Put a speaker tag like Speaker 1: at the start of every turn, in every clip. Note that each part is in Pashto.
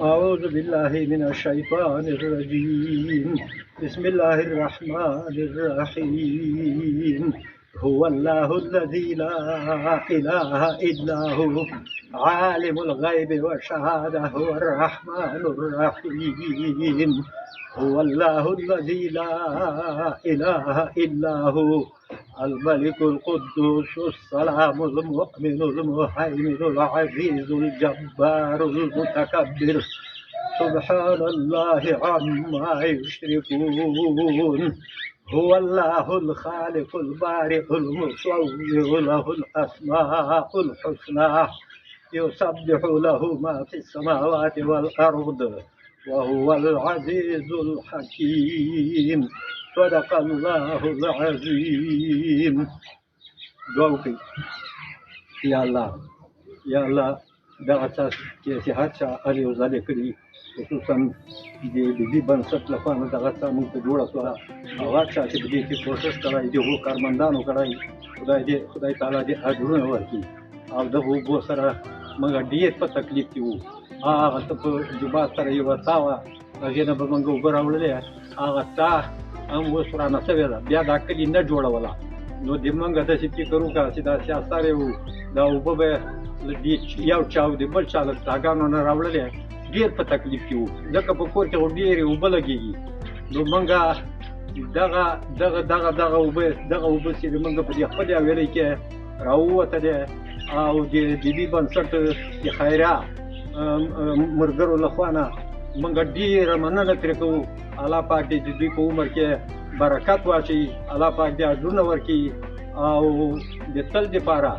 Speaker 1: أعوذ بالله من الشيطان الرجيم. بسم الله الرحمن الرحيم. هو الله الذي لا إله إلا هو عالم الغيب والشهادة هو الرحمن الرحيم. هو الله الذي لا إله إلا هو الملك القدوس السلام المؤمن المهيمن العزيز الجبار المتكبر سبحان الله عما يشركون. هو الله الخالق البارئ المصور له الأسماء الحسنى يسبح له ما في السماوات والأرض وهو العزيز الحكيم. صدق الله العظيم. دوكي يا الله يا الله دغه تاسو چې هر چا اړ وزاله کړي خصوصا د دې بنسټ لپاره دغه څه موږ ته جوړه شوه او هر چا چې دې کې کوشش کړی دی هغو کارمندانو کړی خدای تعالی دې اجرونه ورکړي او دغه اوبو سره موږ ډېر په تکلیف کې وو. هغه ته په جوبات سره یوه څاه وه هغې نه به موږ اوبه راوړلې هغه څاه هم اوس رانه شوې ده بیا دا کلي نه جوړوله نو د موږ داسې فکر وکړه چې دا سیاسار یو دا اوبه به له دې یو چا او د بل چا له څاګانو نه راوړلې ډېر په تکلیف کې وو ځکه په کور کې خو ډېرې اوبه لګېږي نو موږ دغه اوبه چې د موږ په دې خپلې حویلۍ کې راووته دی او د دې بنسټ د خیریه ملګرو له خوا نه موږ ډېره مننه ترې کوو. الله پاک دې د دوی په عمر کې برکت واچوي، الله پاک دې اجرونه ورکړي او د تل دپاره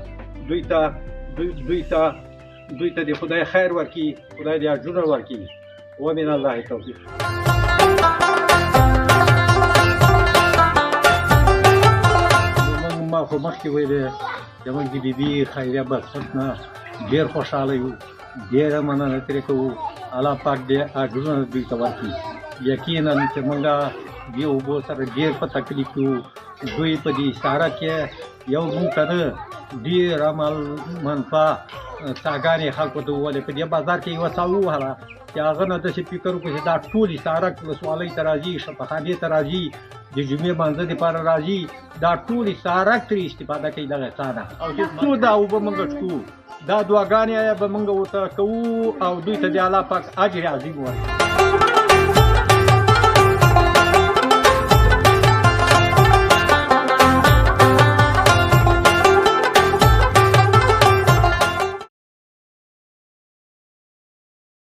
Speaker 1: دوی ته د خدای خیر ورکړي، خدای دې اجرونه ورکړي. ومن الله توفیق. ما خو مخکې ویلې زموږ د بي خیریه بنسټ نه ډېر خوشحاله یو، ډېره مننه ترې کوو. الله پاک دې اجرونه دوی ته ورکړي. یقینا چې موږ دې اوبو سره ډېر په تکلیف کې وو. دوی په دې اشاره کې یو موږ ته نه ډېره منفعه څاګانې خلکو ته وولې. په دې بازار کې یوه څاه ووهله چې هغه نه داسې فکر وکړو چې دا ټول اشاره ولسوالۍ ته راځي، شفاخانې ته راځي، د جمعې مانځه دپاره راځي، دا ټول اشاره ترې استفاده کوي دغه څاه نه او چې څو دا اوبه موږ څښو دا دعاګانې به موږ ورته کوو او دوی ته د الله پاک اجر عظیم ورکړي.